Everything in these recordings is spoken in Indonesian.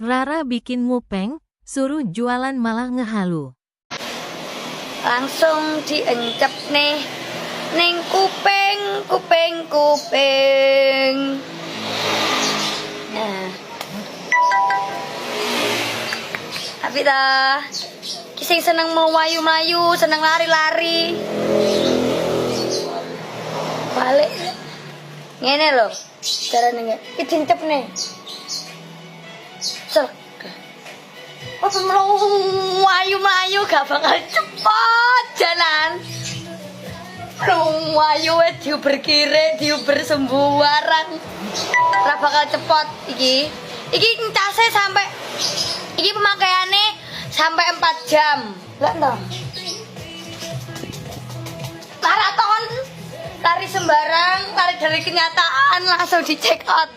Rara bikin mupeng, suruh jualan malah ngehalu. Langsung diencep nih ning kuping. Nah, tapi dah kising seneng melayu, seneng lari-lari. Balik ngene lho carane iki diencep nih. Apa melayu gak bakal cepet jalan. Melayu diuber kiri, diuber sembarang. Ora bakal cepet iki. Iki ngcase sampai iki pemakaiannya sampai 4 jam. Lah toh. Maraton. Lari sembarang, lari dari kenyataan langsung di check out.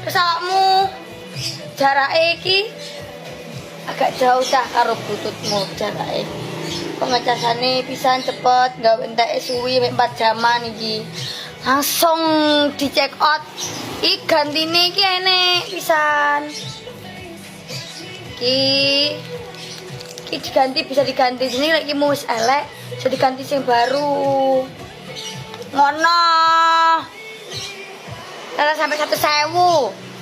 Terus awakmu jarake iki agak jauh dah karo bututmu jarake. Pengecasane pisan cepet, gak entek suwi 4 jaman iki. Langsung di check out. Iki gantine iki enek pisan. Iki diganti bisa diganti sini lagi mus elek, bisa diganti sing baru. Ngono. Karena sampai 1.000.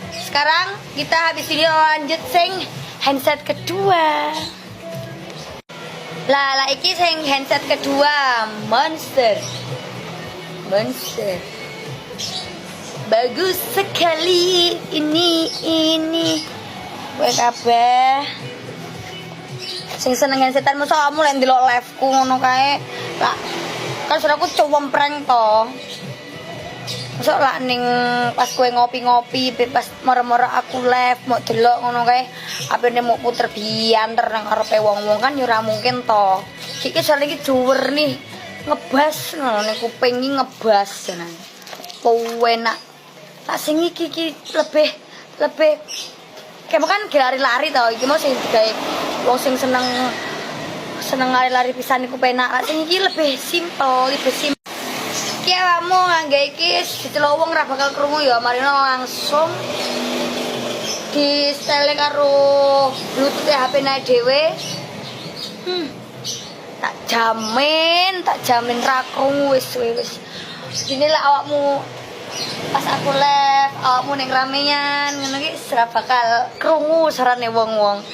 Sekarang kita habis video lanjut sing handset kedua. Lah iki sing handset kedua, Monster. Bagus sekali ini. Kowe kabeh sing seneng handsetan mosok kamu lek ndelok live-ku ngono kae. Lah kan suaraku cowompreng to. Mosok lak ning pas kowe ngopi-ngopi, pas moro-moro aku live mau delok ngono kae, apene mau puter bianter nang arepe wong-wong kan ya ora mungkin to. Iki soal iki dhuwur nih, ngebas ngono ning kuping iki ngebas tenan. Enak. Tak sing iki lebih kayak kan lari-lari to. Iki mau sing digawe wong sing seneng lari-lari pisan iku penak. Lah sing iki lebih simpel. Iki awakmu nganggo iki dicelok wong ora bakal krungu ya, marino langsung di setel karo Bluetooth HP-ne dhewe. Tak jamin ra krungu wis. Dene lek awakmu pas aku live, awakmu ning ramean ngono iki ora bakal krungu suarane wong-wong.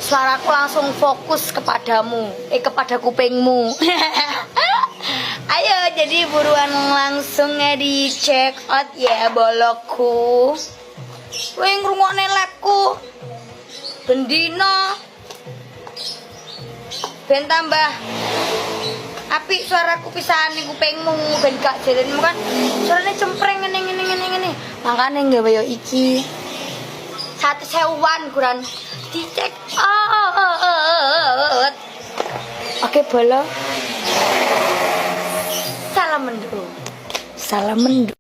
Suaraku langsung fokus kepadamu, kepada kupingmu. Ayo jadi buruan langsung di check out ya bolokku. Kowe ngrungokne live-ku bendino ben tambah apik suaraku pisan ning kupingmu ben gak jerenmu kan suarane cempreng ngene. Makane gawe yo iki 1.000-an kurang dicek out. Oke bolo. Salam mendung.